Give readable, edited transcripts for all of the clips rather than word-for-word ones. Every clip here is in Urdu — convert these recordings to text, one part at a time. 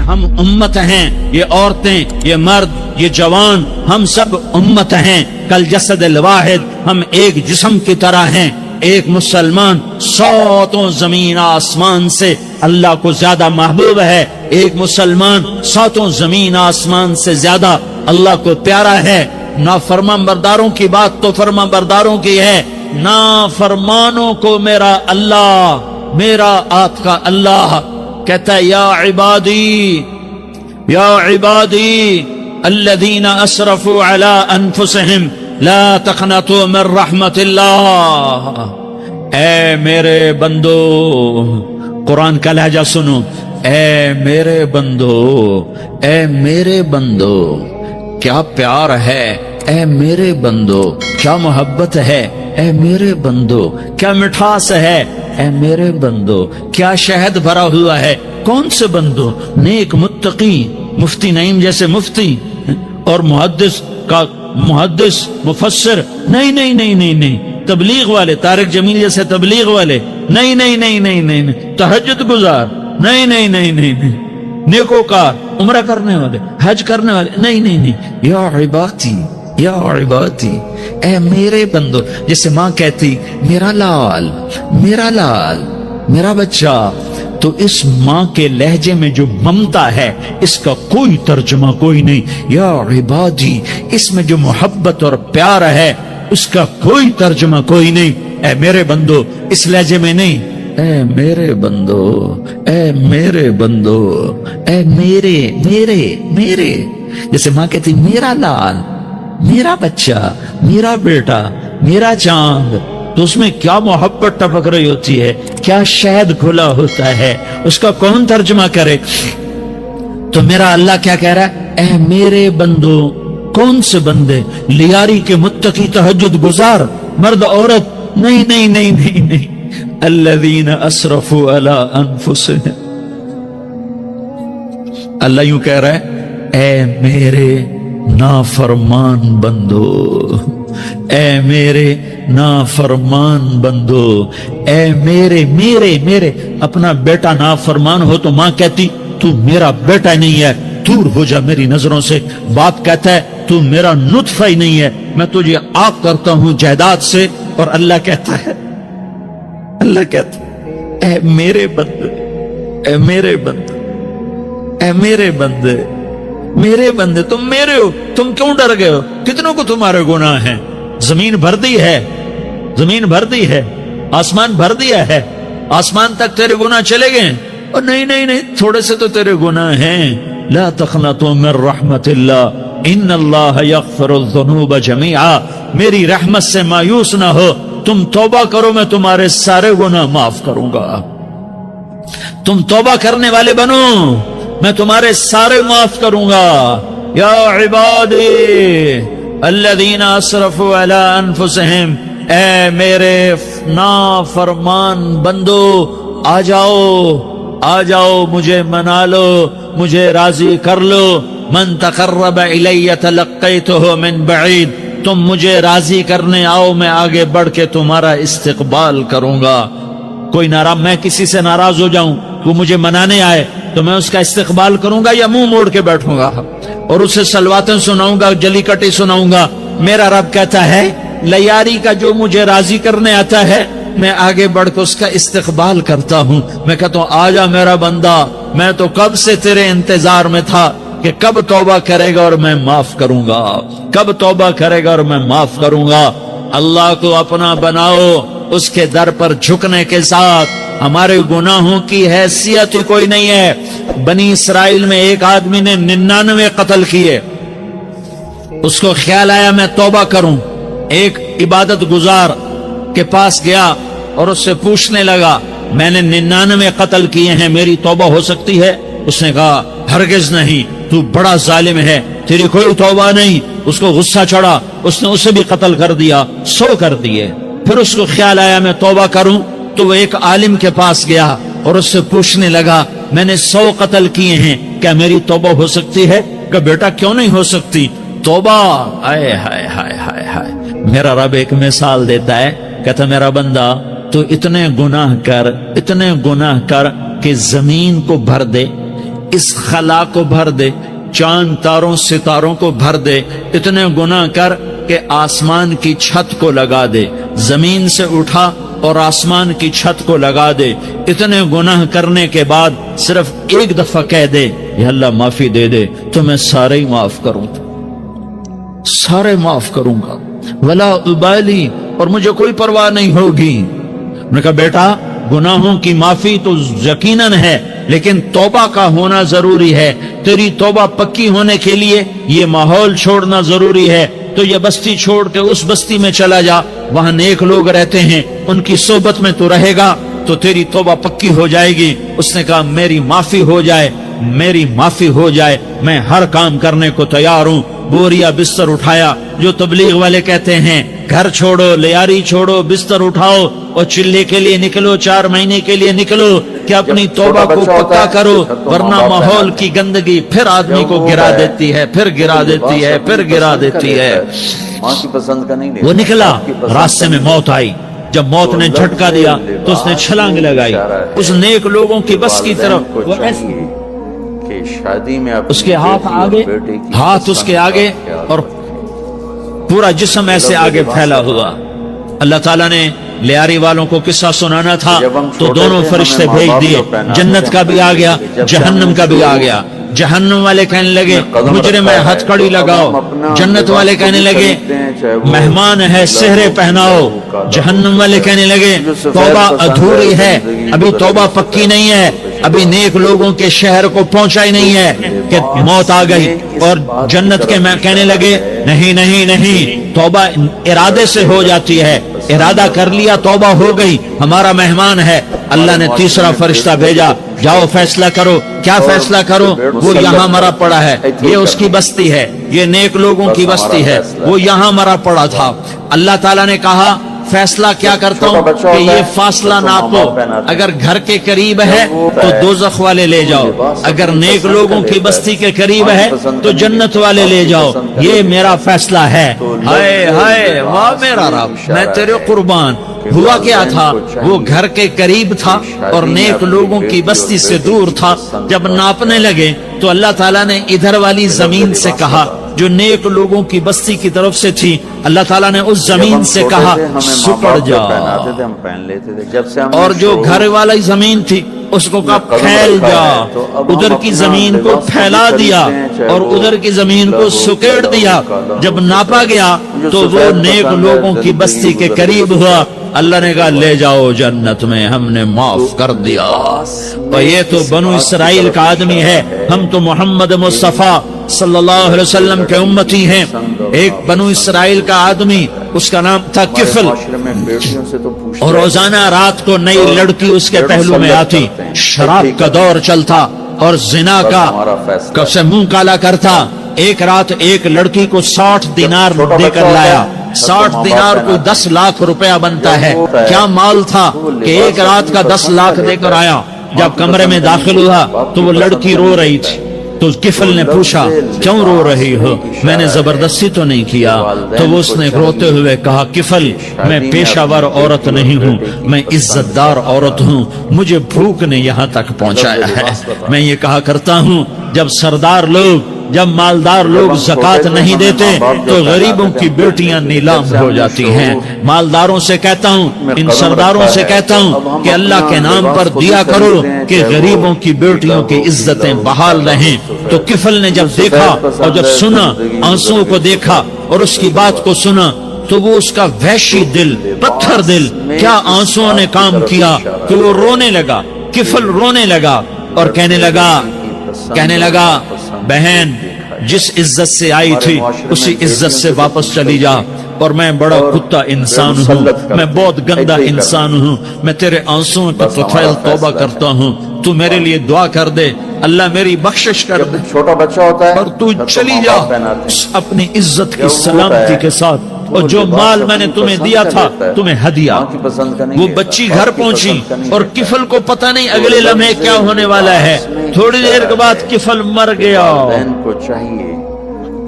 ہم امت ہیں، یہ عورتیں، یہ مرد، یہ جوان، ہم سب امت ہیں، کل جسد الواحد، ہم ایک جسم کی طرح ہیں۔ ایک مسلمان ساتوں زمین آسمان سے اللہ کو زیادہ محبوب ہے، ایک مسلمان ساتوں زمین آسمان سے زیادہ اللہ کو پیارا ہے۔ نافرمان برداروں کی بات تو فرمان برداروں کی ہے، نافرمانوں کو میرا اللہ، میرا آپ کا اللہ کہتا ہے یا عبادی الذین اسرفوا علی انفسہم لا تقنطوا من رحمت اللہ۔ اے میرے بندو، قرآن کا لہجہ سنو، اے میرے بندو، اے میرے بندو، کیا پیار ہے، اے میرے بندو، کیا محبت ہے، اے میرے بندو، کیا مٹھاس ہے، اے میرے بندو، کیا شہد بھرا ہوا ہے۔ کون سے بندو؟ نیک متقی، مفتی نعیم جیسے مفتی اور محدث کا محدث مفسر، نہیں نہیں نہیں نہیں نہیں، تبلیغ والے، طارق جمیل جیسے تبلیغ والے، نہیں نہیں نہیں نہیں نہیں، تہجد گزار، نہیں نہیں نہیں نہیں، نیکوکار، عمرہ کرنے والے، حج کرنے والے، نہیں نہیں نہیں، یا عبادی، یا عبادی، اے میرے بندو۔ جیسے ماں کہتی میرا لال، میرا لال، میرا بچہ، تو اس ماں کے لہجے میں جو ممتا ہے اس کا کوئی ترجمہ کوئی نہیں۔ یا عبادی، اس میں جو محبت اور پیار ہے اس کا کوئی ترجمہ کوئی نہیں۔ اے میرے بندو، اس لہجے میں نہیں، اے میرے بندو، اے میرے بندو، اے میرے میرے میرے۔ جیسے ماں کہتی میرا لال، میرا بچہ، میرا بیٹا، میرا چاند، تو اس میں کیا محبت ٹپک رہی ہوتی ہے، کیا شہد کھلا ہوتا ہے، اس کا کون ترجمہ کرے؟ تو میرا اللہ کیا کہہ رہا ہے؟ اے میرے بندو۔ کون سے بندے؟ لیاری کے متقی، تہجد گزار، مرد عورت، نہیں نہیں نہیں نہیں نہیں، الذین اسرفوا علی انفسہم۔ اللہ یوں کہہ رہا ہے اے میرے نافرمان بندو، اے میرے نافرمان بندو، اے میرے میرے میرے۔ اپنا بیٹا نافرمان ہو تو ماں کہتی تو میرا بیٹا نہیں ہے، دور ہو جا میری نظروں سے۔ باپ کہتا ہے تو میرا نطفہ ہی نہیں ہے، میں تجھے آگ کرتا ہوں جائیداد سے۔ اور اللہ کہتا ہے، اللہ کہتا ہے اے میرے بندے، اے میرے بندے، اے میرے بندے، میرے بندے، تم میرے ہو، تم کیوں ڈر گئے ہو؟ کتنوں کو تمہارے گناہ ہیں؟ زمین بھر دی ہے، زمین بھر دی ہے، آسمان بھر دیا ہے، آسمان تک تیرے گناہ چلے گئے۔ اور نہیں نہیں نہیں، تھوڑے سے تو تیرے گناہ ہیں۔ لا تقنطوا من رحمت اللہ ان اللہ یغفر الذنوب جميعا۔ میری رحمت سے مایوس نہ ہو، تم توبہ کرو، میں تمہارے سارے گناہ معاف کروں گا۔ تم توبہ کرنے والے بنو، میں تمہارے سارے معاف کروں گا۔ یا عبادی الذین اسرفوا علی انفسہم، اے میرے نافرمان بندو، آ جاؤ، آ جاؤ، مجھے منا لو، مجھے راضی کر لو۔ من تقرب الی تلقیتہ من بعید، تم مجھے راضی کرنے آؤ، میں آگے بڑھ کے تمہارا استقبال کروں گا۔ کوئی ناراض، میں کسی سے ناراض ہو جاؤں، وہ مجھے منانے آئے تو میں اس کا استقبال کروں گا یا منہ موڑ کے بیٹھوں گا اور اسے سلواتیں سناؤں گا، جلی کٹی سناؤں گا؟ میرا رب کہتا ہے لیاری کا جو مجھے راضی کرنے آتا ہے میں آگے بڑھ کے اس کا استقبال کرتا ہوں۔ میں کہتا ہوں آجا میرا بندہ، میں تو کب سے تیرے انتظار میں تھا کہ کب توبہ کرے گا اور میں معاف کروں گا، کب توبہ کرے گا اور میں معاف کروں گا۔ اللہ کو اپنا بناؤ، اس کے در پر جھکنے کے ساتھ ہمارے گناہوں کی حیثیت ہی کوئی نہیں ہے۔ بنی اسرائیل میں ایک آدمی نے 99 قتل کیے، اس کو خیال آیا میں توبہ کروں، ایک عبادت گزار کے پاس گیا اور اس سے پوچھنے لگا میں نے 99 قتل کیے ہیں، میری توبہ ہو سکتی ہے؟ اس نے کہا ہرگز نہیں، تو بڑا ظالم ہے، تیری کوئی توبہ نہیں۔ اس کو غصہ چڑھا، اس نے اسے بھی قتل کر دیا، 100 کر دیے۔ پھر اس کو خیال آیا میں توبہ کروں، تو وہ ایک عالم کے پاس گیا اور اس سے پوچھنے لگا میں نے 100 قتل کیے ہیں، کیا میری توبہ ہو سکتی ہے؟ کہ بیٹا کیوں نہیں ہو سکتی توبہ؟ آئے ہائے ہائے ہائے ہائے۔ میرا رب ایک مثال دیتا ہے، کہتا میرا بندہ تو اتنے گناہ کر، اتنے گناہ کر کہ زمین کو بھر دے، اس خلا کو بھر دے، چاند تاروں ستاروں کو بھر دے، اتنے گناہ کر کہ آسمان کی چھت کو لگا دے، زمین سے اٹھا اور آسمان کی چھت کو لگا دے، اتنے گناہ کرنے کے بعد صرف ایک دفعہ کہہ دے یا اللہ معافی دے دے تو میں سارے ہی معاف کروں، سارے معاف کروں گا، ولا ابالی، اور مجھے کوئی پرواہ نہیں ہوگی۔ میں نے کہا بیٹا گناہوں کی معافی تو یقیناً ہے، لیکن توبہ کا ہونا ضروری ہے، تیری توبہ پکی ہونے کے لیے یہ ماحول چھوڑنا ضروری ہے، تو یہ بستی چھوڑ کے اس بستی میں چلا جا، وہاں نیک لوگ رہتے ہیں، ان کی صحبت میں تو رہے گا تو تیری توبہ پکی ہو جائے گی۔ اس نے کہا میری معافی ہو جائے، میری معافی ہو جائے، میں ہر کام کرنے کو تیار ہوں۔ بوریا بستر اٹھایا، جو تبلیغ والے کہتے ہیں گھر چھوڑو، لیاری چھوڑو، بستر اٹھاؤ اور چلے کے لیے نکلو، 4 مہینے کے لیے نکلو کہ اپنی توبہ کو پکا کرو، ورنہ ماحول کی گندگی پھر آدمی کو گرا دیتی ہے، پھر گرا دیتی ہے، پھر گرا دیتی ہے۔ وہ نکلا، راستے میں موت آئی، جب موت نے جھٹکا دیا تو اس نے چھلانگ لگائی اس نیک لوگوں کی بس کی طرف، اس کے ہاتھ آگے، ہاتھ اس کے آگے اور پورا جسم ایسے آگے پھیلا ہوا۔ اللہ تعالیٰ نے لیاری والوں کو قصہ سنانا تھا تو دونوں فرشتے بھیج دیے، جنت کا بھی آ گیا، جہنم کا بھی آ گیا۔ جہنم والے کہنے لگے مجرم ہے ہتھ کڑی لگاؤ، جنت والے کہنے لگے مہمان ہے سہرے پہناؤ، جہنم والے کہنے لگے توبہ ادھوری ہے، ابھی توبہ پکی نہیں ہے، ابھی نیک لوگوں کے شہر کو پہنچا ہی نہیں ہے کہ موت آ گئی۔ اور جنت کے میں کہنے لگے نہیں نہیں نہیں، توبہ ارادے سے ہو جاتی ہے، ارادہ کر لیا توبہ ہو گئی، ہمارا مہمان ہے۔ اللہ نے تیسرا فرشتہ بھیجا، جاؤ فیصلہ کرو۔ کیا فیصلہ کرو؟ وہ یہاں مرا پڑا ہے، یہ اس کی بستی ہے، یہ نیک لوگوں کی بستی ہے، وہ یہاں مرا پڑا تھا۔ اللہ تعالیٰ نے کہا فیصلہ کیا کرتا ہوں کہ یہ فاصلہ ناپو، اگر گھر کے قریب ہے تو دوزخ والے لے جاؤ، اگر نیک لوگوں کی بستی کے قریب ہے تو جنت والے لے جاؤ، یہ میرا فیصلہ ہے۔ ہائے ہائے واہ میرا رب، میں تیرے قربان۔ ہوا کیا تھا؟ وہ گھر کے قریب تھا اور نیک لوگوں کی بستی سے دور تھا۔ جب ناپنے لگے تو اللہ تعالیٰ نے ادھر والی زمین سے کہا جو نیک لوگوں کی بستی کی طرف سے تھی، اللہ تعالیٰ نے اس زمین سے کہا سکڑ جا، اور جو گھر والی زمین تھی اس کو کہا پھیل جا، ادھر کی زمین کو پھیلا دیا اور ادھر کی زمین کو سکیڑ دیا۔ جب ناپا گیا تو وہ نیک لوگوں کی بستی کے قریب ہوا۔ اللہ نے کہا لے جاؤ جنت میں، ہم نے معاف کر دیا۔ اور یہ تو بنو اسرائیل کا آدمی ہے، ہم تو محمد مصطفیٰ صلی اللہ علیہ وسلم کے امتی ہیں۔ ایک بنو اسرائیل کا آدمی، اس کا نام تھا کفل، اور روزانہ رات کو نئی لڑکی اس کے پہلو میں آتی، شراب کا دور چلتا اور زنا کا سے منہ کالا کرتا۔ ایک رات ایک لڑکی کو 60 دینار دے کر لایا، 60 دینار کو 10 لاکھ روپیہ بنتا ہے۔ کیا مال تھا کہ ایک رات کا 10 لاکھ دے کر آیا۔ جب کمرے میں داخل ہوا تو وہ لڑکی رو رہی تھی، تو کفل نے پوچھا کیوں رو رہی ہو؟ میں نے زبردستی تو نہیں کیا۔ تو وہ اس نے روتے ہوئے کہا کفل میں پیشہ ور عورت نہیں ہوں، میں عزت دار عورت ہوں، مجھے بھوک نے یہاں تک پہنچایا ہے۔ میں یہ کہا کرتا ہوں جب سردار لوگ، جب مالدار لوگ زکوٰۃ نہیں دیتے تو غریبوں کی بیٹیاں نیلام ہو جاتی ہیں۔ مالداروں سے کہتا ہوں، ان سرداروں سے کہتا ہوں کہ اللہ کے نام پر دیا کرو کہ غریبوں کی بیٹیوں کی عزتیں بحال رہیں۔ تو کفل نے جب دیکھا اور جب سنا، آنسوؤں کو دیکھا اور اس کی بات کو سنا، تو وہ اس کا وحشی دل، پتھر دل، کیا آنسوؤں نے کام کیا کہ وہ رونے لگا۔ کفل رونے لگا اور کہنے لگا بہن جس عزت سے آئی تھی اسی عزت سے واپس چلی جا، اور میں بڑا کتا انسان ہوں، میں بہت گندا انسان ہوں، میں تیرے آنسوؤں کا فضل توبہ کرتا ہوں، تو میرے لیے دعا کر دے، اللہ میری بخشش کر دے، چھوٹا بچہ ہوتا ہے اور تو چلی جا اپنی عزت کی سلامتی کے ساتھ، اور جو مال میں نے تمہیں دیا تھا تمہیں ہدیہ۔ وہ بچی گھر پہنچی اور کفل کو پتہ نہیں اگلے لمحے کیا ہونے والا ہے۔ تھوڑی دیر کے بعد کفل مر گیا،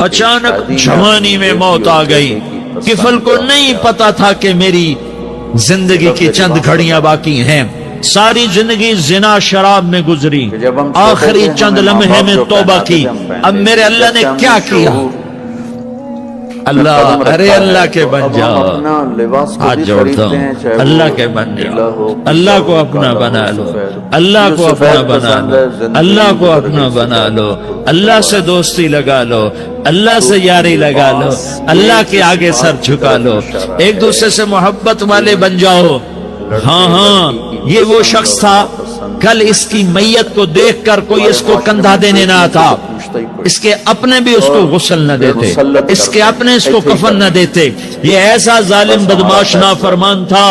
اچانک جوانی میں موت آ گئی۔ کفل کو نہیں پتا تھا کہ میری زندگی کی چند گھڑیاں باقی ہیں۔ ساری زندگی زنا شراب میں گزری، آخری چند لمحے میں توبہ کی، اب میرے اللہ نے کیا کیا؟ اللہ، ارے اللہ کے بن جاؤ، ہاتھ جوڑتا ہوں، اللہ کے بن جاؤ، اللہ کو اپنا بنا لو، اللہ کو اپنا بنا لو، اللہ کو اپنا بنا لو، اللہ سے دوستی لگا لو، اللہ سے یاری لگا لو، اللہ کے آگے سر جھکا لو، ایک دوسرے سے محبت والے بن جاؤ۔ ہاں ہاں، یہ وہ شخص تھا، کل اس کی میت کو دیکھ کر کوئی اس کو کندھا دینے نہ آتا، اس کے اپنے بھی اس کو غسل نہ دیتے، اس کے اپنے اس کو کفن نہ دیتے، یہ ایسا ظالم بدماش نافرمان تھا۔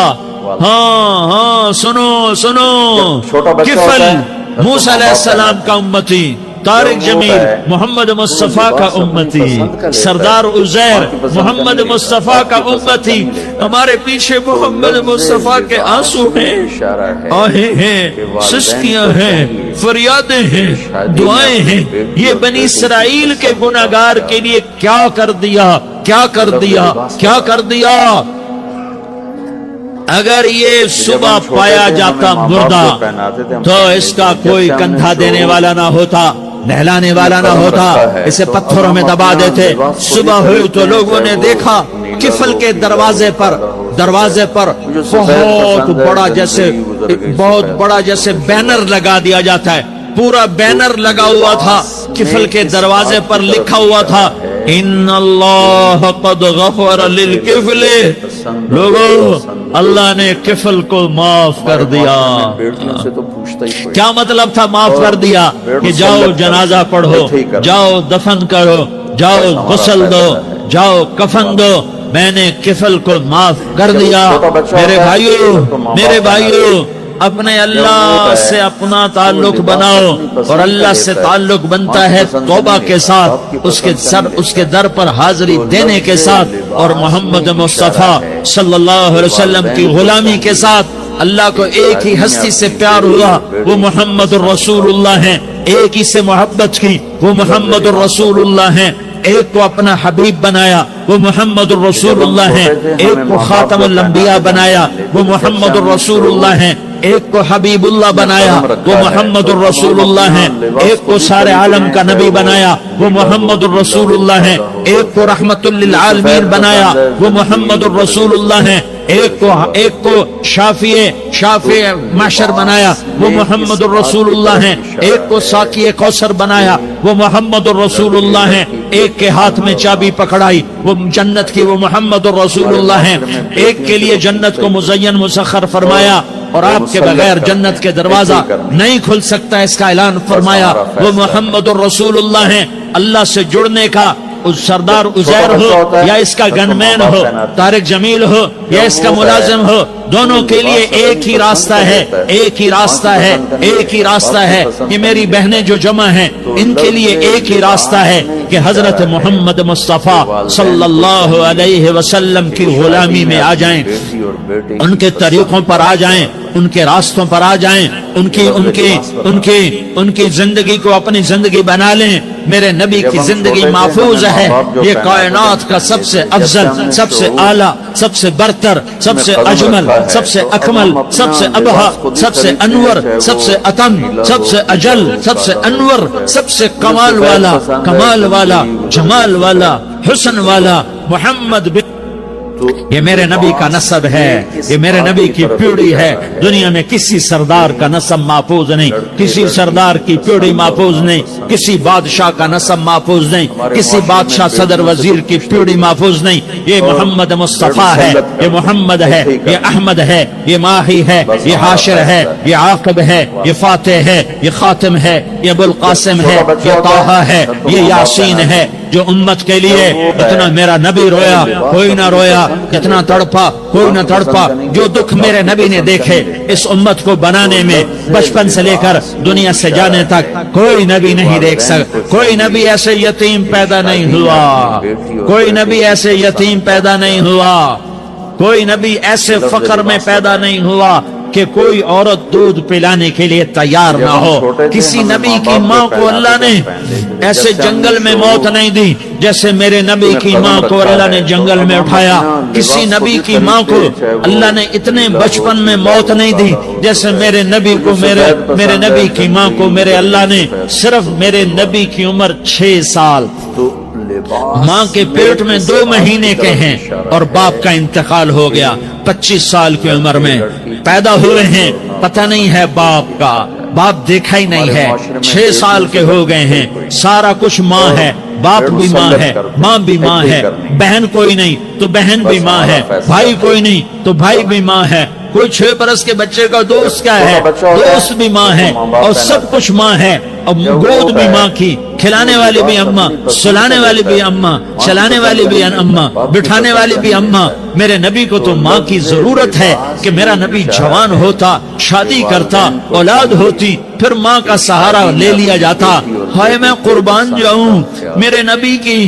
ہاں ہاں، سنو سنو، کفل موسیٰ علیہ السلام کا امتی، طارق جمیل محمد مصطفیٰ کا امتی، سردار عزیر محمد مصطفیٰ کا امتی، ہمارے پیچھے محمد مصطفیٰ کے آنسو ہیں، آہیں ہیں، سسکیاں ہیں، فریادیں ہیں، دعائیں ہیں۔ یہ بنی اسرائیل کے گناہگار کے لیے کیا کر دیا، کیا کر دیا، کیا کر دیا۔ اگر یہ صبح پایا جاتا مردہ تو اس کا کوئی کندھا دینے والا نہ ہوتا، نہلانے والا نہ ہوتا، اسے پتھروں میں دبا دیتے۔ صبح ہوئی تو لوگوں نے دیکھا کفل کے دروازے پر بہت بڑا جیسے بینر لگا دیا جاتا ہے، پورا بینر لگا ہوا تھا، کفل کے دروازے پر لکھا ہوا تھا ان اللہ قد غفر للکفل، لوگوں اللہ نے کفل کو معاف کر دیا۔ کیا مطلب تھا معاف کر دیا؟ کہ جاؤ جنازہ پڑھو، جاؤ دفن کرو، جاؤ غسل دو، جاؤ کفن دو، میں نے کفل کو معاف کر دیا۔ میرے بھائیو، اپنے اللہ سے اپنا تعلق بناؤ، اور اللہ سے تعلق بنتا ہے توبہ کے ساتھ، اس کے در پر حاضری دینے کے ساتھ، اور محمد مصطفیٰ صلی اللہ علیہ وسلم کی غلامی کے ساتھ۔ اللہ کو ایک ہی ہستی سے پیار ہوا، وہ محمد الرسول اللہ ہیں، ایک ہی سے محبت کی، وہ محمد الرسول اللہ ہیں، ایک کو اپنا حبیب بنایا، وہ محمد الرسول اللہ ہیں، ایک کو خاتم الانبیاء بنایا، وہ محمد الرسول اللہ ہیں، ایک کو حبیب اللہ بنایا، وہ محمد الرسول اللہ ہیں، ایک کو سارے عالم کا نبی بنایا، وہ محمد الرسول اللہ ہیں، ایک کو رحمت للعالمین بنایا، وہ محمد الرسول اللہ ہیں، ایک کو شافع محشر بنایا، وہ محمد الرسول اللہ ہیں، ایک کو ساقی کوثر بنایا، وہ محمد الرسول اللہ ہیں، ایک کے ہاتھ میں چابی پکڑائی وہ جنت کی، وہ محمد الرسول اللہ ہیں، ایک کے لیے جنت کو مزین مسخر فرمایا، اور آپ کے بغیر جنت کے دروازہ نہیں کھل سکتا، اس کا اعلان فرمایا، وہ محمد الرسول اللہ ہیں۔ اللہ سے جڑنے کا سردار عزیر ہو یا اس کا گنمین ہو، طارق جمیل ہو یا اس کا ملازم ہو، دونوں کے لیے ایک ہی راستہ ہے، ایک ہی راستہ ہے، ایک ہی راستہ ہے۔ یہ میری بہنیں جو جمع ہیں ان کے لیے ایک ہی راستہ ہے کہ حضرت محمد مصطفیٰ صلی اللہ علیہ وسلم کی غلامی میں آ جائیں، ان کے طریقوں پر آ جائیں، ان کے راستوں پر آ جائیں، ان کی زندگی کو اپنی زندگی بنا لیں۔ میرے نبی کی زندگی محفوظ ہے، یہ کائنات کا سب سے افضل، سب سے اعلیٰ، سب سے برتر، سب سے اجمل، سب سے اکمل، سب سے ابہا، سب سے انور، سب سے اتم، سب سے اجل، سب سے انور، سب سے کمال والا، جمال والا، حسن والا محمد بن، یہ میرے نبی کا نسب ہے، یہ میرے نبی کی پیڑھی ہے۔ دنیا میں کسی سردار کا نسب محفوظ نہیں، کسی سردار کی پیڑھی محفوظ نہیں، کسی بادشاہ کا نسب محفوظ نہیں، کسی بادشاہ صدر وزیر کی پیڑھی محفوظ نہیں۔ یہ محمد مصطفیٰ ہے، یہ محمد ہے، یہ احمد ہے، یہ ماہی ہے، یہ حاشر ہے، یہ عاقب ہے، یہ فاتح ہے، یہ خاتم ہے، یہ ابو القاسم ہے، یہ طٰہٰ ہے، یہ یاسین ہے، جو امت کے لیے اتنا میرا نبی رویا کوئی نہ رویا، جتنا تڑپا کوئی نہ تڑپا۔ جو دکھ میرے نبی نے دیکھے اس امت کو بنانے میں، بچپن سے لے کر دنیا سے جانے تک کوئی نبی نہیں دیکھ سکتا۔ کوئی نبی ایسے یتیم پیدا نہیں ہوا، کوئی نبی ایسے یتیم پیدا نہیں ہوا، کوئی نبی ایسے فقر میں پیدا نہیں ہوا، کہ کوئی عورت دودھ پلانے کے لیے تیار نہ ہو. کسی نبی کی ماں کو اللہ نے ایسے جنگل میں موت نہیں دی جیسے میرے نبی کی ماں کو اللہ نے جنگل میں اٹھایا. کسی نبی کی ماں کو اللہ نے اتنے بچپن میں موت نہیں دی جیسے میرے نبی کو میرے نبی کی ماں کو میرے اللہ نے صرف میرے نبی کی عمر 6 سال ماں کے پیٹ میں 2 مہینے کے ہیں اور باپ کا انتقال ہو گیا. 25 سال کی عمر میں پیدا ہوئے ہیں, پتہ نہیں ہے باپ کا, باپ دیکھا ہی نہیں ہے. 6 سال کے ہو گئے ہیں, سارا کچھ ماں ہے, باپ بھی ماں ہے, ماں بھی ماں ہے, بہن کوئی نہیں تو بہن بھی ماں ہے, بھائی کوئی نہیں تو بھائی بھی ماں ہے, کوئی 6 برس کے بچے کا دوست کیا ہے, دوست بھی ماں ہے, اور سب کچھ ماں ہے. اور گود بھی ماں کی, کھلانے والی بھی اماں, سلانے والی بھی اماں, چلانے والی بھی اماں, بٹھانے والی بھی اماں. میرے نبی کو تو ماں کی ضرورت ہے کہ میرا نبی جوان ہوتا, شادی کرتا, اولاد ہوتی, پھر ماں کا سہارا لے لیا جاتا. ہائے میں قربان جاؤں, میرے نبی کی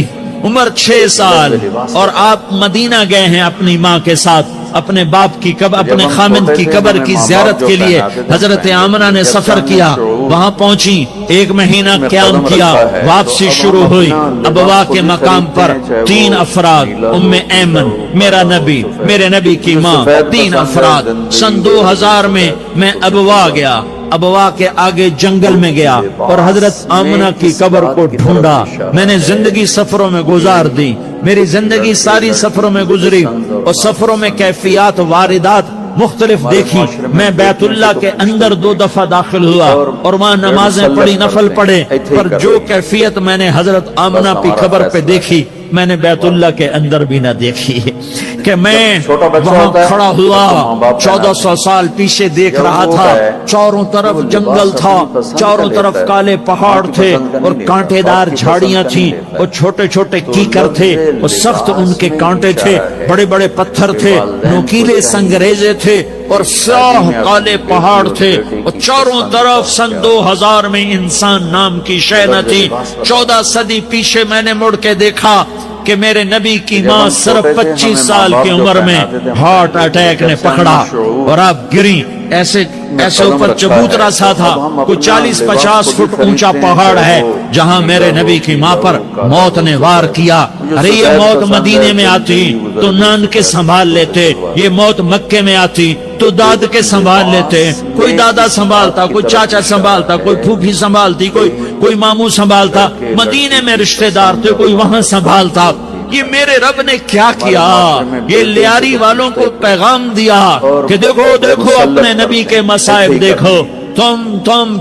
عمر 6 سال اور آپ مدینہ گئے ہیں اپنی ماں کے ساتھ, اپنے باپ کی اپنے خامد کی قبر کی زیارت کے لیے. حضرت آمنہ نے سفر کیا, وہاں پہنچی, 1 مہینہ قیام کیا, واپسی شروع ہوئی. ابوا کے مقام پر 3 افراد, ام ایمن, میرا نبی, میرے نبی کی ماں, 3 افراد. سن 2000 میں ابوا گیا, ابوا کے آگے جنگل میں گیا اور حضرت آمنہ کی قبر کو ڈھونڈا. میں نے زندگی سفروں میں گزار دی, میری زندگی ساری سفروں میں گزری اور سفروں میں کیفیات واردات مختلف دیکھی. میں بیت اللہ کے اندر 2 دفعہ داخل ہوا اور وہاں نمازیں پڑھی, نفل پڑھے, پر جو کیفیت میں نے حضرت آمنہ کی قبر پہ دیکھی میں نے بیت اللہ کے اندر بھی نہ دیکھی. کہ میں وہاں کھڑا ہوا 1400 سال پیچھے دیکھ رہا تھا, چاروں طرف جنگل تھا, چاروں طرف کالے پہاڑ تھے اور کانٹے دار جھاڑیاں تھیں اور چھوٹے چھوٹے کیکر تھے اور سخت ان کے کانٹے تھے, بڑے بڑے پتھر تھے, نوکیلے سنگریزے تھے اور سیاہ کالے پہاڑ تھے اور چاروں طرف. سن 2000 میں انسان نام کی شے نہ تھی. 14 صدی پیچھے میں نے مڑ کے دیکھا کہ میرے نبی کی ماں صرف 25 سال کی عمر میں ہارٹ اٹیک نے پکڑا اور آپ گری. ایسے اوپر چبوترا سا تھا, کوئی 40-50 فٹ اونچا پہاڑ ہے جہاں میرے نبی کی ماں پر موت نے وار کیا. ارے یہ موت مدینے میں آتی تو نان کے سنبھال لیتے, یہ موت مکے میں آتی تو داد کے سنبھال لیتے. کوئی دادا سنبھالتا, کوئی چاچا سنبھالتا, کوئی پھوپھی سنبھالتی, کوئی ماموں سنبھالتا. مدینے میں رشتہ دار تھے, کوئی وہاں سنبھالتا. یہ میرے رب نے کیا کیا, یہ لیاری والوں کو پیغام دیا کہ دیکھو دیکھو اپنے نبی کے مصائب دیکھو, تم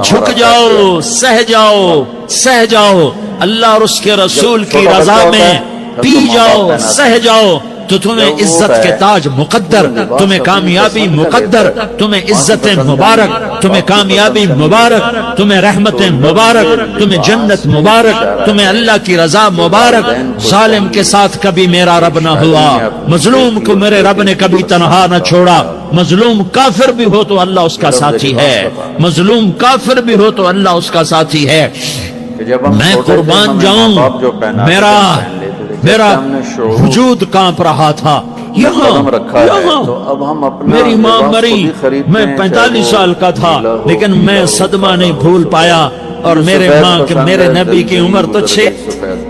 جھک جاؤ, سہ جاؤ اللہ اور اس کے رسول کی رضا میں پی جاؤ, سہ جاؤ تو تمہیں عزت کے تاج مقدر, تمہیں کامیابی مقدر, تمہیں عزت مبارک, تمہیں کامیابی مبارک, تمہیں رحمت مبارک, تمہیں جنت مبارک, تمہیں اللہ کی رضا مبارک. ظالم کے ساتھ کبھی میرا رب نہ ہوا, مظلوم کو میرے رب نے کبھی تنہا نہ چھوڑا. مظلوم کافر بھی ہو تو اللہ اس کا ساتھی ہے, مظلوم کافر بھی ہو تو اللہ اس کا ساتھی ہے. میں قربان جاؤں, میرا وجود کانپ رہا تھا. یہاں میری ماں مری, میں 45 سال کا تھا, لیکن میں صدمہ نہیں بھول پایا. اور میرے نبی کی عمر تو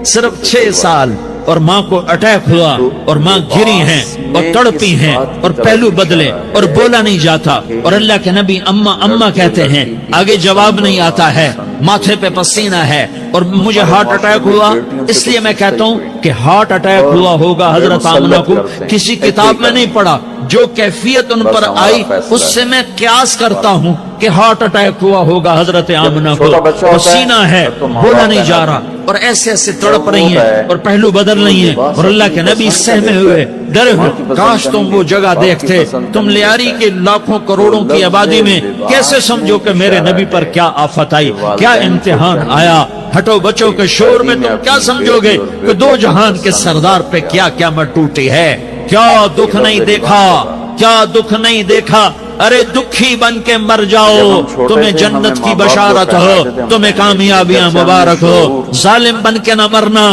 صرف 6 سال اور ماں کو اٹیک ہوا اور ماں گری ہیں اور تڑپی ہیں اور پہلو بدلے اور بولا نہیں جاتا. اور اللہ کے نبی اماں اماں کہتے ہیں, آگے جواب نہیں آتا ہے, ماتھے پہ پسینہ ہے. اور مجھے ہارٹ اٹیک ہوا, اس لیے میں کہتا ہوں کہ ہارٹ اٹیک ہوا ہوگا حضرت آمنہ کو, کسی کتاب میں نہیں پڑھا. جو کیفیت ان پر آئی اس سے میں قیاس کرتا ہوں کہ ہارٹ اٹیک ہوا ہوگا حضرت آمنہ کو. پسینہ ہے, بولا نہیں جا رہا اور ایسے ایسے تڑپ رہی ہیں اور پہلو بدل رہی ہیں اور اللہ کے نبی سہمے ہوئے, ڈرے ہوئے. کاش تم وہ جگہ دیکھتے. تم لیاری کے لاکھوں کروڑوں کی آبادی میں کیسے سمجھو کہ میرے نبی پر کیا آفت آئی, کیا امتحان آیا. ہٹو بچوں کے شور میں تم کیا سمجھو گے کہ 2 جہان کے سردار پہ کیا قیامت ٹوٹی ہے. کیا دکھ نہیں دیکھا, کیا دکھ نہیں دیکھا. ارے دکھی بن کے مر جاؤ, تمہیں جنت کی بشارت ہو, تمہیں کامیابیاں مبارک ہو. ظالم بن کے نہ مرنا,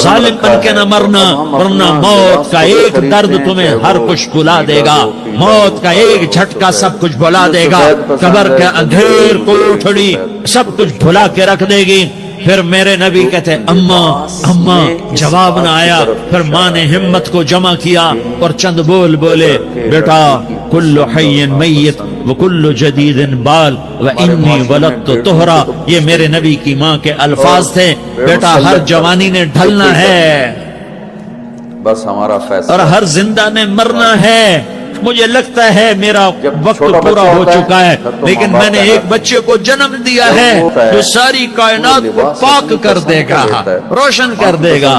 ظالم بن کے نہ مرنا, ورنہ موت کا ایک درد تمہیں ہر کچھ بلا دے گا. موت کا ایک جھٹکا سب کچھ بھلا دے گا، قبر کے اندھیر کوٹھڑی سب کچھ بھلا کے رکھ دے گی۔ پھر میرے نبی کہتے اماں جواب نہ آیا، پھر ماں نے ہمت کو جمع کیا اور چند بول بولے، بیٹا کل حی میت وکل جدید بال وانی ولدت طہرا، یہ میرے نبی کی ماں کے الفاظ تھے۔ بیٹا ہر جوانی نے ڈھلنا ہے، بس ہمارا فیصلہ، اور ہر زندہ نے مرنا ہے۔ مجھے لگتا ہے میرا وقت پورا ہو چکا ہے، لیکن میں نے ایک بچے کو جنم دیا ہے جو ساری کائنات کو پاک کر دے گا، روشن کر دے گا۔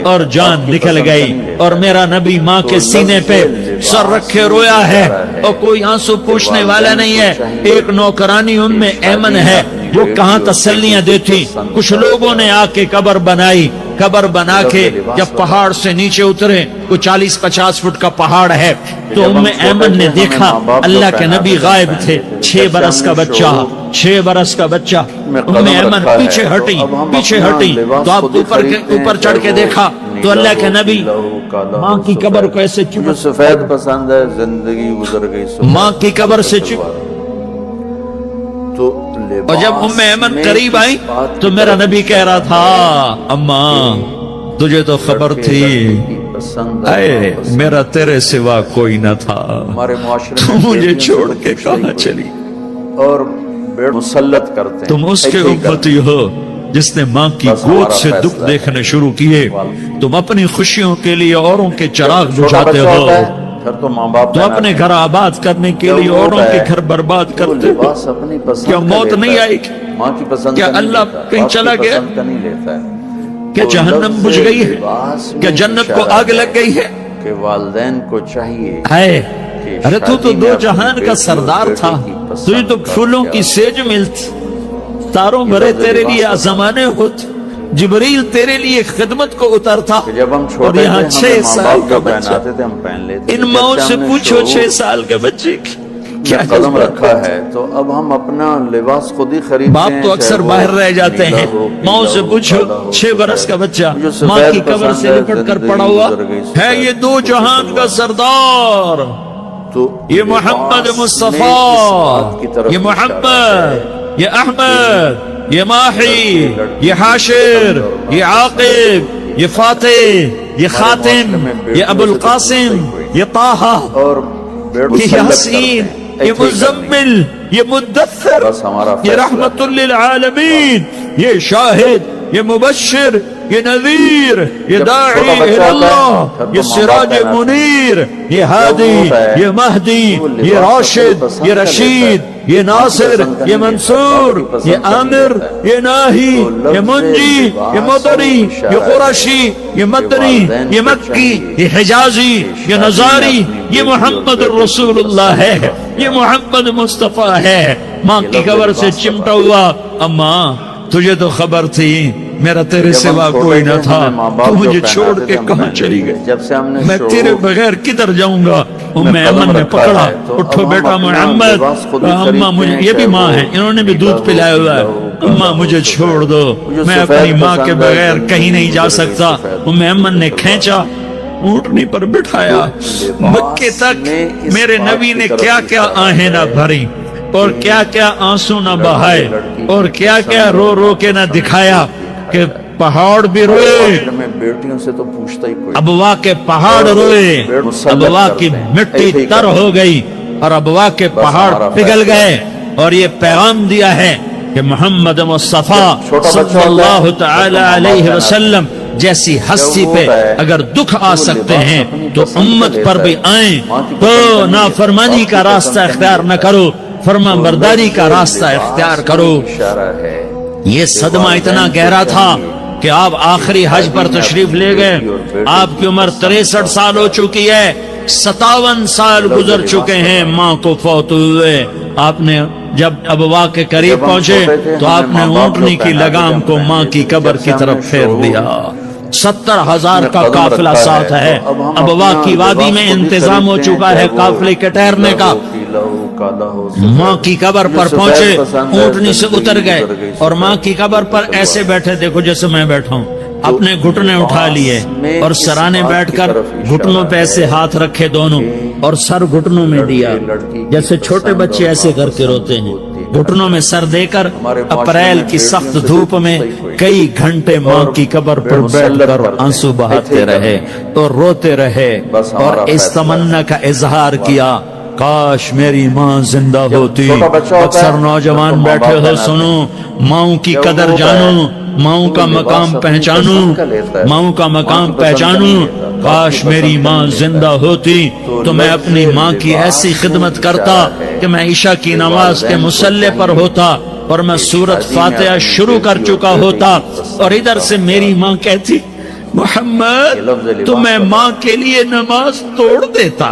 اور جان نکل گئی، اور میرا نبی ماں کے سینے پہ سر رکھے رویا ہے، اور کوئی آنسو پوچھنے والا نہیں ہے۔ ایک نوکرانی ام ایمن ہے جو کہاں تسلیاں دیتی۔ کچھ لوگوں نے آ کے قبر بنائی، قبر بنا کے جب پہاڑ سے نیچے اترے، کوئی 40-50 فٹ کا پہاڑ ہے، تو ام ایمن نے دیکھا اللہ کے نبی غائب تھے، 6 برس کا بچہ، 6 برس کا بچہ۔ ام ایمن پیچھے ہٹی تو آپ اوپر چڑھ کے دیکھا تو اللہ کے نبی ماں کی قبر کو ایسے جو سفید پسند ہے، زندگی گزر گئی ماں کی قبر سے اور جب ام ایمن قریب آئی تو میرا نبی کہہ رہا تھا اماں تجھے تو خبر تھی، اے میرا تیرے سوا کوئی نہ تھا، تم مجھے چھوڑ کے کہاں چلی؟ اور مسلط کرتے ہیں، تم اس کے امتی ہو جس نے ماں کی گود سے دکھ دیکھنے شروع کیے، تم اپنی خوشیوں کے لیے اوروں کے چراغ بجھاتے ہو، تو ماں باپ تو اپنے گھر آباد کرنے کے لیے اوروں کے گھر برباد کرتے ہو۔ کیا موت نہیں آئی؟ کیا اللہ کہیں چلا گیا؟ کیا جہنم بجھ گئی ہے؟ کیا جنت کو آگ لگ گئی ہے؟ کہ والدین کو چاہیے، ارے تو 2 جہان کا سردار تھا، تجھے تو پھولوں کی سیج ملتی، تاروں بھرے تیرے لیے آسمانے ہوتے، جبریل تیرے لیے خدمت کو اترتا، اور یہاں 6 سال کا بچہ۔ ان ماؤں سے پوچھو 6 سال کے بچے کی کیا قدم رکھا ہے، تو اب ہم اپنا لباس خود ہی خریدتے ہیں۔ باپ تو اکثر باہر رہ جاتے ہیں، ماؤں سے پوچھو 6 برس کا بچہ ماں کی قبر سے لپٹ کر پڑا ہوا ہے، یہ 2 جہان کا سردار، یہ محمد مصطفیٰ، یہ محمد، یہ احمد، یہ ماہی، یہ حاشر، یہ عاقب، یہ فاتح، یہ خاتم، یہ ابو القاسم، یہ طٰہٰ، یہ یاسین، یہ مزمل، یہ مدثر، یہ رحمت للعالمین، یہ شاہد، یہ مبشر، یہ نذیر، یہ داعی اللہ، یہ سراج منیر، یہ ہادی، یہ مہدی، یہ راشد، یہ رشید، یہ ناصر، یہ منصور، یہ عامر، یہ ناہی، یہ منجی، یہ مدری، یہ قرشی، یہ مدنی، یہ مکی، یہ حجازی، یہ نظاری، یہ محمد الرسول اللہ ہے، یہ محمد مصطفیٰ ہے۔ ماں کی قبر سے چمٹا ہوا، اماں تجھے تو خبر تھی میرا تیرے سوا کوئی نہ تھا، تو مجھے چھوڑ کے کہاں چلی گئی، میں تیرے بغیر کدھر جاؤں گا؟ ام ایمن نے پکڑا، اٹھو بیٹا محمد، اماں مجھے، یہ بھی ماں ہے، انہوں نے بھی دودھ پلایا ہوا ہے، اماں مجھے چھوڑ دو، میں اپنی ماں کے بغیر کہیں نہیں جا سکتا۔ ام ایمن نے کھینچا، اونٹنی پر بٹھایا، مکے تک میرے نبی نے کیا کیا آہیں نہ بھری، اور کیا کیا آنسو نہ بہائے، اور کیا کیا رو رو کے نہ دکھایا کہ پہاڑ بھی روئے، بیٹیوں سے تو پوچھتا ہی کوئی، ابوا کے پہاڑ روئے، ابوا کی مٹی تر ہو گئی اور ابوا کے پہاڑ پگھل گئے، اور یہ پیغام دیا ہے کہ محمد مصطفیٰ صلی اللہ تعالی علیہ وسلم جیسی ہستی پہ اگر دکھ آ سکتے ہیں تو امت پر بھی آئیں، تو نافرمانی کا راستہ اختیار نہ کرو، فرما برداری کا راستہ اختیار کرو۔ یہ صدمہ اتنا گہرا تھا کہ آپ آخری حج پر تشریف لے گئے، آپ کی عمر 63 سال ہو چکی ہے، 57 سال گزر چکے ہیں ماں کو فوت ہوئے۔ آپ نے جب ابوا کے قریب پہنچے تو آپ نے اونٹنی کی لگام کو ماں کی قبر کی طرف پھیر دیا۔ 70,000 کا قافلہ ساتھ ہے، ابوا کی وادی میں انتظام ہو چکا ہے قافلے کے ٹھہرنے کا۔ ماں کی قبر پر پہنچے، اونٹنی سے اتر گئے اور ماں کی قبر پر ایسے بیٹھے، دیکھو جیسے میں بیٹھا ہوں، اپنے گھٹنے اٹھا لیے اور سرانے بیٹھ کر گھٹنوں پہ ایسے ہاتھ رکھے دونوں اور سر گھٹنوں میں دیا، جیسے چھوٹے بچے ایسے کر کے روتے ہیں، گھٹنوں میں سر دے کر اپریل کی سخت دھوپ میں کئی گھنٹے ماں کی قبر پر بیٹھ کر آنسو بہاتے رہے اور روتے رہے اور اس تمنا کا اظہار کیا، کاش میری ماں زندہ ہوتی۔ اکثر نوجوان بیٹھے ہو، سنو، ماؤں کی قدر جانو، ماؤں کا مقام پہچانو، ماؤں کا مقام پہچانو۔ کاش میری ماں زندہ ہوتی تو میں اپنی ماں کی ایسی خدمت کرتا کہ میں عشاء کی نماز کے مصلی پر ہوتا اور میں سورۃ فاتحہ شروع کر چکا ہوتا اور ادھر سے میری ماں کہتی، محمد تو میں ماں کے لیے نماز توڑ دیتا۔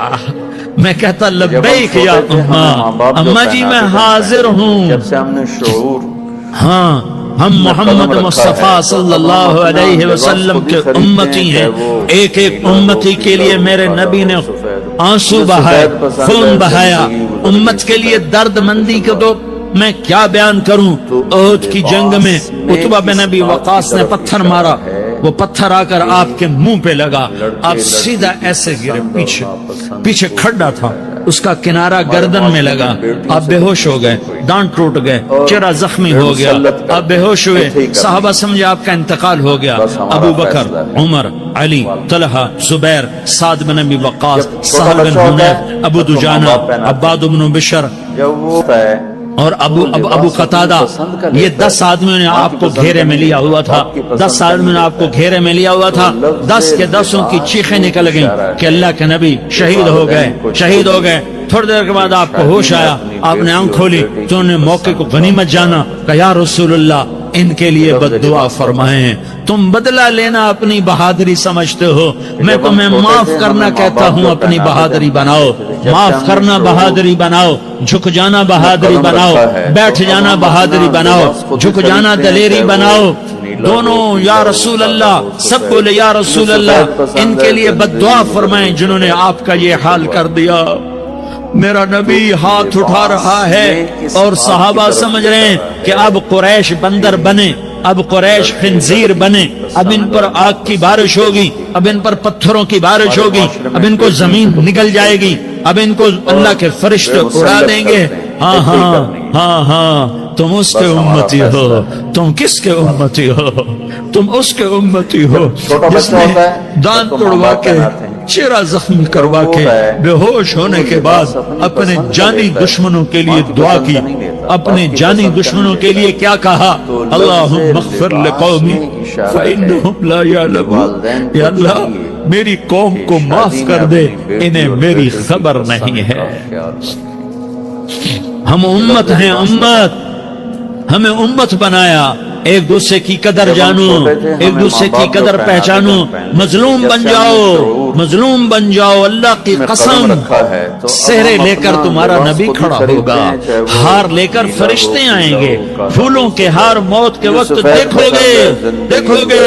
میں کہتا، لبیک یا اماں جی، میں حاضر ہوں۔ جب سے ہم نے شعور، ہاں، ہم محمد مصطفیٰ صلی اللہ علیہ وسلم کے امتی ہیں، ایک ایک امتی کے لیے میرے نبی نے آنسو بہائے، خون بہایا، امت کے لیے درد مندی کو تو میں کیا بیان کروں۔ احد کی جنگ میں عتبہ بن ابی وقاص نے پتھر مارا، وہ پتھر آ کر آپ کے منہ پہ لگا، آپ سیدھا ایسے گرے، پیچھے کھڈا تھا، اس کا کنارہ گردن میں لگا، آپ بے ہوش ہو گئے، دانت ٹوٹ گئے، چہرہ زخمی ہو گیا، آپ بے ہوش ہوئے، صحابہ سمجھے آپ کا انتقال ہو گیا۔ ابو بکر، عمر، علی، طلحہ، زبیر، سعد بن ابی وقاص، سہل بن حنیف، ابو دجانہ، عباد بن بشر جب وہ ہے اور ابو قتادہ، یہ 10 آدمیوں نے آپ کو گھیرے میں لیا ہوا تھا، 10 آدمیوں نے آپ کو گھیرے میں لیا ہوا تھا، 10 کے 10 کی چیخیں نکل گئیں کہ اللہ کے نبی شہید ہو گئے، شہید ہو گئے۔ تھوڑی دیر کے بعد آپ کو ہوش آیا، آپ نے آنکھ کھولی تو انہوں نے موقع کو غنیمت جانا کہ یا رسول اللہ ان کے لیے بد دعا فرمائیں، تم بدلہ لینا اپنی بہادری سمجھتے ہو، میں تمہیں معاف کرنا کہتا ہوں، اپنی بہادری بناؤ، معاف کرنا بہادری بناؤ، جھک جانا بہادری بناؤ، بیٹھ جانا بہادری بناؤ، جھک جانا دلیری بناؤ۔ دونوں یا رسول اللہ، سب بولے یا رسول اللہ، ان کے لیے بد دعا فرمائیں جنہوں نے آپ کا یہ حال کر دیا۔ میرا نبی ہاتھ اٹھا رہا ہے اور صحابہ سمجھ رہے ہیں کہ اب قریش بندر بنے، اب قریش خنزیر بنے، اب ان پر آگ کی بارش ہوگی، اب ان پر پتھروں کی بارش ہوگی، اب ان کو زمین نگل جائے گی، اب ان کو اللہ کے فرشتے اڑا دیں گے۔ ہاں ہاں ہاں ہاں، تم اس کے امتی ہو، تم کس کے امتی ہو؟ تم اس کے امتی ہو جس نے دانت توڑوا کے، چہرہ زخمی کروا کے، بے ہوش ہونے کے بعد اپنے جانی دشمنوں کے لیے دعا کی، اپنے جانی دشمنوں کے لیے کیا کہا؟ اللہم اغفر لقومی فإنہم لا یعلمون، یا اللہ میری قوم کو معاف کر دے، انہیں میری خبر نہیں ہے۔ ہم امت ہیں، امت، ہمیں امت بنایا، ایک دوسرے کی قدر جانو، ایک دوسرے کی قدر پہچانو، مظلوم بن جاؤ، مظلوم بن جاؤ۔ اللہ کی قسم، سہرے لے کر تمہارا نبی کھڑا ہوگا، ہار لے کر فرشتے آئیں گے، پھولوں کے ہار موت کے وقت دیکھو گے، دیکھو گے،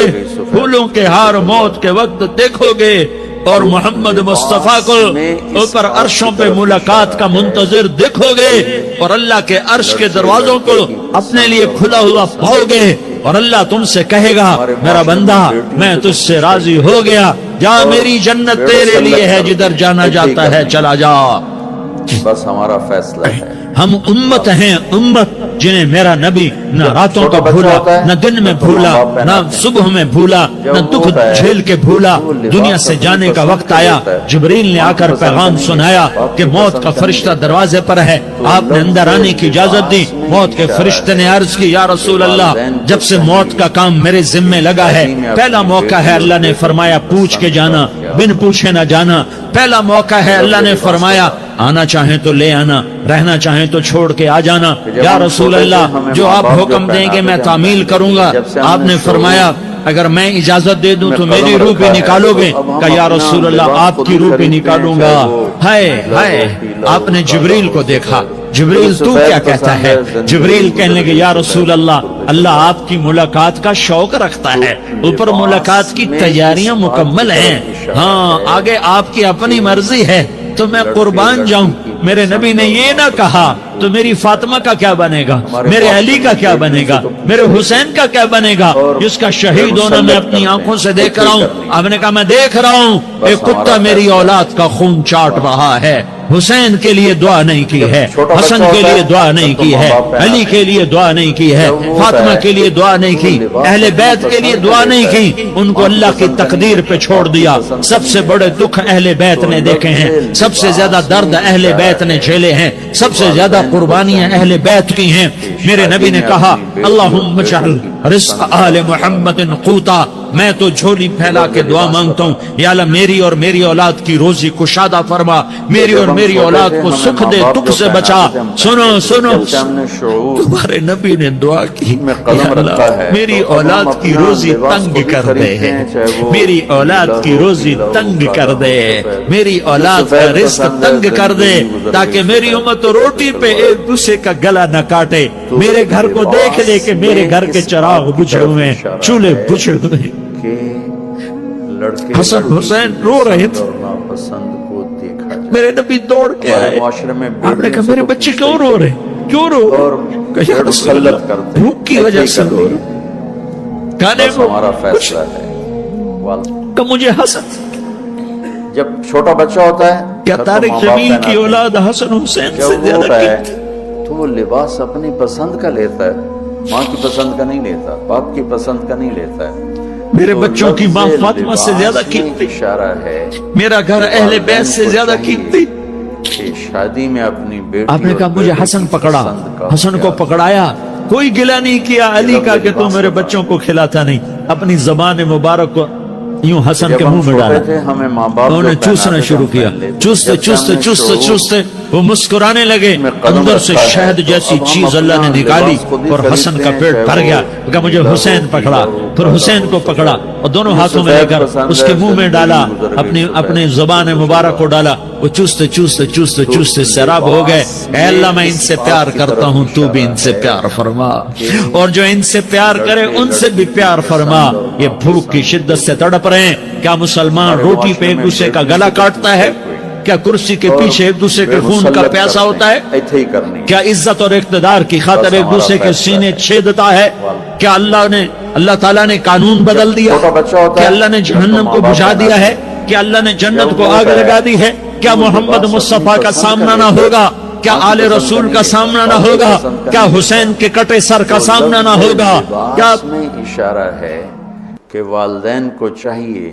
پھولوں کے ہار موت کے وقت دیکھو گے، اور محمد مصطفیٰ کو اوپر عرشوں پہ ملاقات کا منتظر دیکھو گے، اور اللہ کے عرش کے دروازوں کو اپنے لیے کھلا ہوا پاؤ گے، اور اللہ تم سے کہے گا میرا بندہ میں تجھ سے راضی ہو گیا، جا میری جنت تیرے لیے ہے، جدھر جانا جاتا ہے چلا جا۔ بس ہمارا فیصلہ ہے۔ ہم امت ہیں، امت جنہیں میرا نبی نہ راتوں کو بھولا، نہ دن میں بھولا، نہ صبح میں بھولا، نہ دکھ جھیل کے بھولا۔ دنیا سے جانے کا وقت آیا، جبریل نے آ کر پیغام سنایا کہ موت کا فرشتہ دروازے پر ہے، آپ نے اندر آنے کی اجازت دی۔ موت کے فرشتے نے عرض کی، یا رسول اللہ جب سے موت کا کام میرے ذمے لگا ہے، پہلا موقع ہے، اللہ نے فرمایا پوچھ کے جانا، بن پوچھے نہ جانا۔ پہلا موقع ہے، اللہ نے فرمایا آنا چاہیں تو لے آنا، رہنا چاہیں تو چھوڑ کے آ جانا۔ یا رسول اللہ جو آپ حکم دیں گے میں تعمیل کروں گا۔ آپ نے فرمایا اگر میں اجازت دے دوں تو میری روح بھی نکالو گے؟ کہ یا رسول اللہ آپ کی روح بھی نکالوں گا۔ ہائے ہائے، آپ نے جبریل کو دیکھا، جبریل تو کیا کہتا ہے؟ جبریل کہنے لگے یا رسول اللہ، اللہ آپ کی ملاقات کا شوق رکھتا ہے، اوپر ملاقات کی تیاریاں مکمل ہیں، ہاں آگے آپ کی اپنی مرضی ہے، تو میں قربان جاؤں. میرے نبی نے یہ نہ کہا تو میری فاطمہ کا کیا بنے گا, میرے علی کا کیا بنے گا, میرے حسین کا کیا بنے گا, جس کا شہید ہونا میں اپنی آنکھوں سے دیکھ رہا ہوں. آپ نے کہا میں دیکھ رہا ہوں ایک کتا میری اولاد کا خون چاٹ رہا ہے. حسین کے لیے دعا نہیں کی ہے, حسن کے لیے دعا نہیں کی ہے, علی کے لیے دعا نہیں کی ہے, فاطمہ کے لیے دعا نہیں کی, اہل بیت کے لیے دعا نہیں کی. ان کو اللہ کی تقدیر پہ چھوڑ دیا. سب سے بڑے دکھ اہل بیت نے دیکھے ہیں, سب سے زیادہ درد اہل بیت نے جھیلے ہیں, سب سے زیادہ قربانیاں اہل بیت کی ہیں. میرے نبی نے کہا اللہم اجعل رزق آل محمد قوتا. میں تو جھولی پھیلا کے دعا مانگتا ہوں, یا اللہ میری اور میری اولاد کی روزی کشادہ فرما, میری اور میری اولاد کو سکھ دے, دکھ سے بچا. سنو سنو, تمہارے نبی نے دعا کی, یا اللہ میری اولاد کی روزی تنگ کر دے, میری اولاد کی روزی تنگ کر دے, میری اولاد کا رزق تنگ کر دے, تاکہ میری امت روٹی پہ ایک دوسرے کا گلا نہ کاٹے. میرے گھر کو دیکھ لے کہ میرے گھر کے چراغ بجھے ہوئے, چولہے بجھے ہوئے. حسن حسین رو رہے تھے. میرے نبی دوڑ کے آئے, آپ نے کہا میرے بچے کیوں رو رہے, کیوں رو رہے؟ کہ یا رسول اللہ بھوک کی وجہ سے رو رہے, کھانے کو کچھ کہ مجھے حسن. جب چھوٹا بچہ ہوتا ہے کیا طارق جمیل کی اولاد حسن حسین سے زیادہ کی؟ تو وہ لباس اپنی پسند کا لیتا ہے, ماں کی پسند کا نہیں لیتا, باپ کی پسند کا نہیں لیتا ہے. میرے بچوں کی ماں فاطمہ سے زیادہ قیمتی, اشارہ ہے میرا گھر اہل بیت سے زیادہ قیمتی. شادی میں اپنی بیٹی, آپ نے کہا مجھے حسن پکڑا, حسن کو پکڑایا, کوئی گلہ نہیں کیا علی کا کہ تو میرے بچوں کو کھلاتا نہیں. اپنی زبان مبارک کو یوں حسن کے منہ میں ڈالا, انہوں نے چوسنا شروع کیا. چوستے چوستے چوستے چوستے وہ مسکرانے لگے. اندر سے شہد جیسی چیز اللہ نے نکالی اور حسن کا پیٹ بھر گیا. کہا مجھے حسین پکڑا, پھر حسین کو پکڑا اور دونوں ہاتھوں میں لے کر اس کے منہ میں ڈالا, اپنی زبان مبارک کو ڈالا. وہ چوستے چوستے چوستے چوستے سیراب ہو گئے. اے اللہ میں ان سے پیار کرتا ہوں, تو بھی ان سے پیار فرما, اور جو ان سے پیار کرے ان سے بھی پیار فرما. یہ بھوک کی شدت سے تڑپ رہے ہیں. کیا مسلمان روٹی پہ ایک دوسرے کا گلا کاٹتا ہے؟ کیا کرسی کے پیچھے ایک دوسرے کے خون کا پیاسا ہوتا ہے؟ کیا عزت اور اقتدار کی خاطر ایک دوسرے کے سینے چھیدتا ہے؟ کیا اللہ تعالیٰ نے قانون بدل دیا؟ کیا اللہ نے جہنم کو بجھا دیا ہے؟ کیا اللہ نے جنت کو آگ لگا دی ہے؟ کیا محمد مصطفیٰ کا سامنا نہ ہوگا؟ کیا آل رسول کا سامنا نہ ہوگا؟ کیا حسین کے کٹے سر کا سامنا نہ ہوگا؟ کیا میں اشارہ ہے کہ والدین کو چاہیے